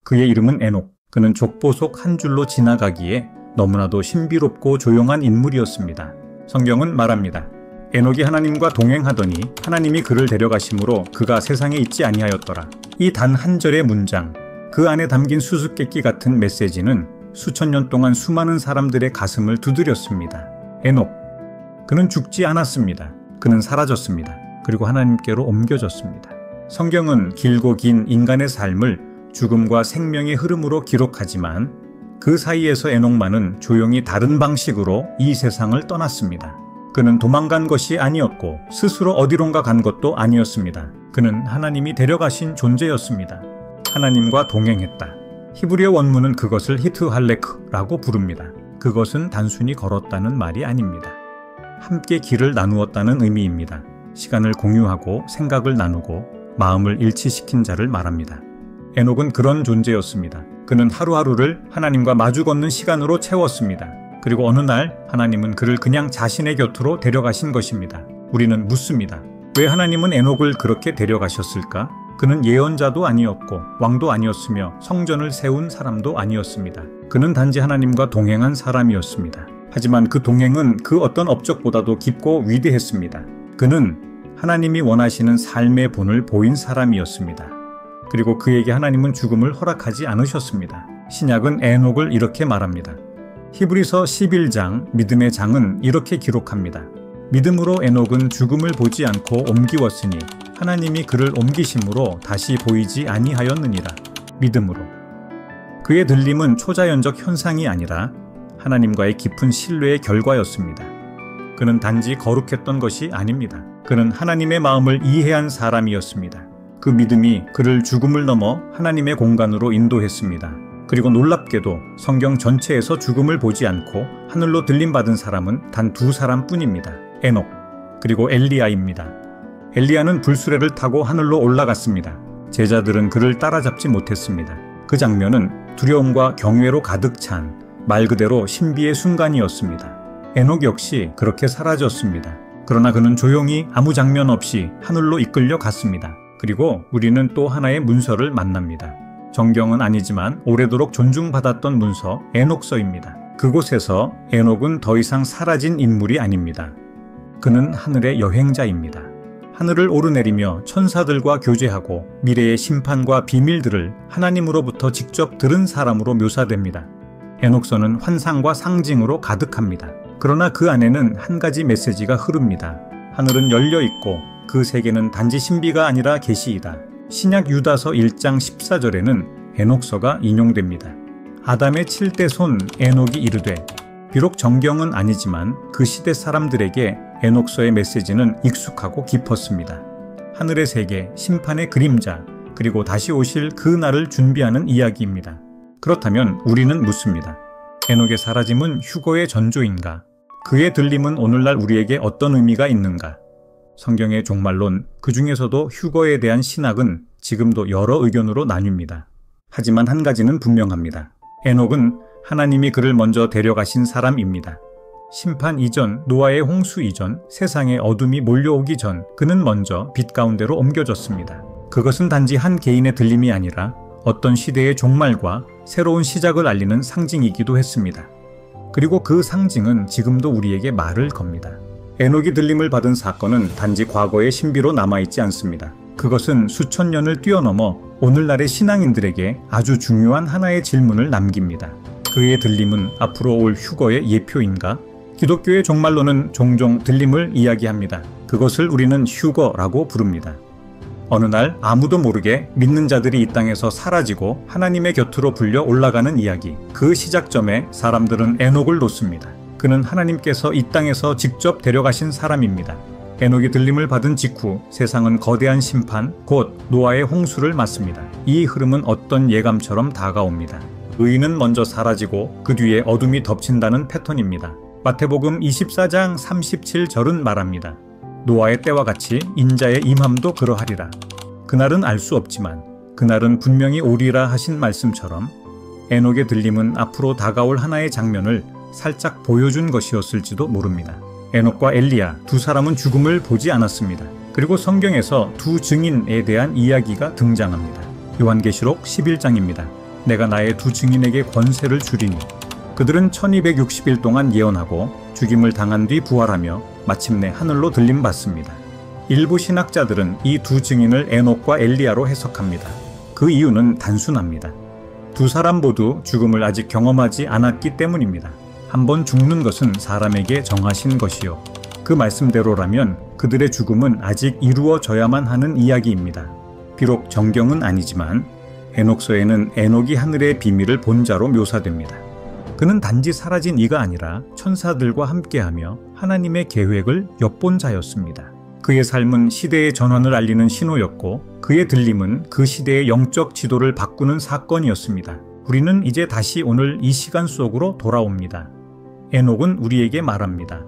그의 이름은 에녹. 그는 족보속 한 줄로 지나가기에 너무나도 신비롭고 조용한 인물이었습니다. 성경은 말합니다. 에녹이 하나님과 동행하더니 하나님이 그를 데려가심으로 그가 세상에 있지 아니하였더라. 이 단 한 절의 문장, 그 안에 담긴 수수께끼 같은 메시지는 수천 년 동안 수많은 사람들의 가슴을 두드렸습니다. 에녹, 그는 죽지 않았습니다. 그는 사라졌습니다. 그리고 하나님께로 옮겨졌습니다. 성경은 길고 긴 인간의 삶을 죽음과 생명의 흐름으로 기록하지만 그 사이에서 에녹만은 조용히 다른 방식으로 이 세상을 떠났습니다. 그는 도망간 것이 아니었고 스스로 어디론가 간 것도 아니었습니다. 그는 하나님이 데려가신 존재였습니다. 하나님과 동행했다. 히브리어 원문은 그것을 히트할레크라고 부릅니다. 그것은 단순히 걸었다는 말이 아닙니다. 함께 길을 나누었다는 의미입니다. 시간을 공유하고 생각을 나누고 마음을 일치시킨 자를 말합니다. 에녹은 그런 존재였습니다. 그는 하루하루를 하나님과 마주 걷는 시간으로 채웠습니다. 그리고 어느 날 하나님은 그를 그냥 자신의 곁으로 데려가신 것입니다. 우리는 묻습니다. 왜 하나님은 에녹을 그렇게 데려가셨을까? 그는 예언자도 아니었고 왕도 아니었으며 성전을 세운 사람도 아니었습니다. 그는 단지 하나님과 동행한 사람이었습니다. 하지만 그 동행은 그 어떤 업적보다도 깊고 위대했습니다. 그는 하나님이 원하시는 삶의 본을 보인 사람이었습니다. 그리고 그에게 하나님은 죽음을 허락하지 않으셨습니다. 신약은 에녹을 이렇게 말합니다. 히브리서 11장 믿음의 장은 이렇게 기록합니다. 믿음으로 에녹은 죽음을 보지 않고 옮기웠으니 하나님이 그를 옮기심으로 다시 보이지 아니하였느니라. 믿음으로. 그의 들림은 초자연적 현상이 아니라 하나님과의 깊은 신뢰의 결과였습니다. 그는 단지 거룩했던 것이 아닙니다. 그는 하나님의 마음을 이해한 사람이었습니다. 그 믿음이 그를 죽음을 넘어 하나님의 공간으로 인도했습니다. 그리고 놀랍게도 성경 전체에서 죽음을 보지 않고 하늘로 들림받은 사람은 단 2사람뿐입니다. 에녹, 그리고 엘리야입니다. 엘리야는 불수레를 타고 하늘로 올라갔습니다. 제자들은 그를 따라잡지 못했습니다. 그 장면은 두려움과 경외로 가득 찬 말 그대로 신비의 순간이었습니다. 에녹 역시 그렇게 사라졌습니다. 그러나 그는 조용히 아무 장면 없이 하늘로 이끌려 갔습니다. 그리고 우리는 또 하나의 문서를 만납니다. 정경은 아니지만 오래도록 존중받았던 문서 에녹서입니다. 그곳에서 에녹은 더 이상 사라진 인물이 아닙니다. 그는 하늘의 여행자입니다. 하늘을 오르내리며 천사들과 교제하고 미래의 심판과 비밀들을 하나님으로부터 직접 들은 사람으로 묘사됩니다. 에녹서는 환상과 상징으로 가득합니다. 그러나 그 안에는 한 가지 메시지가 흐릅니다. 하늘은 열려 있고 그 세계는 단지 신비가 아니라 계시이다. 신약 유다서 1장 14절에는 에녹서가 인용됩니다. 아담의 7대 손 에녹이 이르되, 비록 정경은 아니지만 그 시대 사람들에게 에녹서의 메시지는 익숙하고 깊었습니다. 하늘의 세계, 심판의 그림자, 그리고 다시 오실 그 날을 준비하는 이야기입니다. 그렇다면 우리는 묻습니다. 에녹의 사라짐은 휴거의 전조인가? 그의 들림은 오늘날 우리에게 어떤 의미가 있는가? 성경의 종말론, 그 중에서도 휴거에 대한 신학은 지금도 여러 의견으로 나뉩니다. 하지만 한 가지는 분명합니다. 에녹은 하나님이 그를 먼저 데려가신 사람입니다. 심판 이전, 노아의 홍수 이전, 세상에 어둠이 몰려오기 전 그는 먼저 빛 가운데로 옮겨졌습니다. 그것은 단지 한 개인의 들림이 아니라 어떤 시대의 종말과 새로운 시작을 알리는 상징이기도 했습니다. 그리고 그 상징은 지금도 우리에게 말을 겁니다. 에녹이 들림을 받은 사건은 단지 과거의 신비로 남아있지 않습니다. 그것은 수천 년을 뛰어넘어 오늘날의 신앙인들에게 아주 중요한 하나의 질문을 남깁니다. 그의 들림은 앞으로 올 휴거의 예표인가? 기독교의 종말론은 종종 들림을 이야기합니다. 그것을 우리는 휴거라고 부릅니다. 어느 날 아무도 모르게 믿는 자들이 이 땅에서 사라지고 하나님의 곁으로 불려 올라가는 이야기. 그 시작점에 사람들은 에녹을 놓습니다. 그는 하나님께서 이 땅에서 직접 데려가신 사람입니다. 에녹이 들림을 받은 직후 세상은 거대한 심판, 곧 노아의 홍수를 맞습니다. 이 흐름은 어떤 예감처럼 다가옵니다. 의인은 먼저 사라지고 그 뒤에 어둠이 덮친다는 패턴입니다. 마태복음 24장 37절은 말합니다. 노아의 때와 같이 인자의 임함도 그러하리라. 그날은 알 수 없지만 그날은 분명히 오리라 하신 말씀처럼 에녹의 들림은 앞으로 다가올 하나의 장면을 살짝 보여준 것이었을지도 모릅니다. 에녹과 엘리야 2사람은 죽음을 보지 않았습니다. 그리고 성경에서 2 증인에 대한 이야기가 등장합니다. 요한계시록 11장입니다. 내가 나의 두 증인에게 권세를 주리니 그들은 1260일 동안 예언하고 죽임을 당한 뒤 부활하며 마침내 하늘로 들림받습니다. 일부 신학자들은 이 두 증인을 에녹과 엘리야로 해석합니다. 그 이유는 단순합니다. 두 사람 모두 죽음을 아직 경험하지 않았기 때문입니다. 한번 죽는 것은 사람에게 정하신 것이요. 그 말씀대로라면 그들의 죽음은 아직 이루어져야만 하는 이야기입니다. 비록 정경은 아니지만 에녹서에는 에녹이 하늘의 비밀을 본 자로 묘사됩니다. 그는 단지 사라진 이가 아니라 천사들과 함께하며 하나님의 계획을 엿본 자였습니다. 그의 삶은 시대의 전환을 알리는 신호였고 그의 들림은 그 시대의 영적 지도를 바꾸는 사건이었습니다. 우리는 이제 다시 오늘 이 시간 속으로 돌아옵니다. 에녹은 우리에게 말합니다.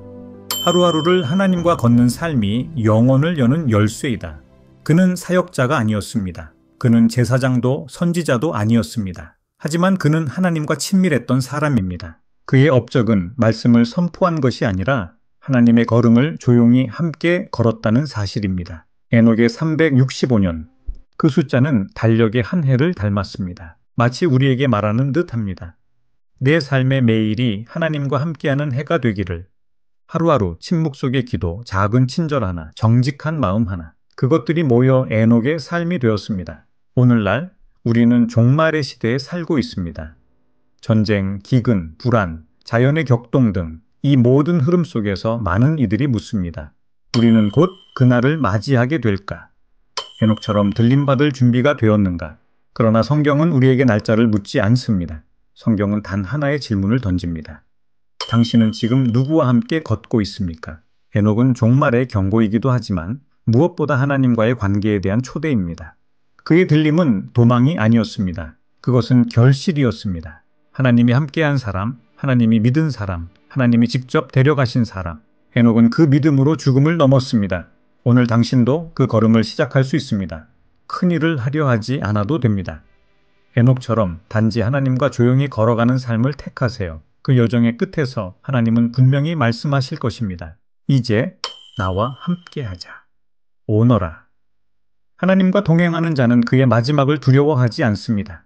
하루하루를 하나님과 걷는 삶이 영혼을 여는 열쇠이다. 그는 사역자가 아니었습니다. 그는 제사장도 선지자도 아니었습니다. 하지만 그는 하나님과 친밀했던 사람입니다. 그의 업적은 말씀을 선포한 것이 아니라 하나님의 걸음을 조용히 함께 걸었다는 사실입니다. 에녹의 365년, 그 숫자는 달력의 한 해를 닮았습니다. 마치 우리에게 말하는 듯합니다. 내 삶의 매일이 하나님과 함께하는 해가 되기를. 하루하루 침묵 속의 기도, 작은 친절 하나, 정직한 마음 하나, 그것들이 모여 에녹의 삶이 되었습니다. 오늘날 우리는 종말의 시대에 살고 있습니다. 전쟁, 기근, 불안, 자연의 격동 등 이 모든 흐름 속에서 많은 이들이 묻습니다. 우리는 곧 그날을 맞이하게 될까? 에녹처럼 들림받을 준비가 되었는가? 그러나 성경은 우리에게 날짜를 묻지 않습니다. 성경은 단 하나의 질문을 던집니다. 당신은 지금 누구와 함께 걷고 있습니까? 에녹은 종말의 경고이기도 하지만 무엇보다 하나님과의 관계에 대한 초대입니다. 그의 들림은 도망이 아니었습니다. 그것은 결실이었습니다. 하나님이 함께한 사람, 하나님이 믿은 사람, 하나님이 직접 데려가신 사람. 에녹은 그 믿음으로 죽음을 넘었습니다. 오늘 당신도 그 걸음을 시작할 수 있습니다. 큰 일을 하려 하지 않아도 됩니다. 에녹처럼 단지 하나님과 조용히 걸어가는 삶을 택하세요. 그 여정의 끝에서 하나님은 분명히 말씀하실 것입니다. 이제 나와 함께하자. 오너라. 하나님과 동행하는 자는 그의 마지막을 두려워하지 않습니다.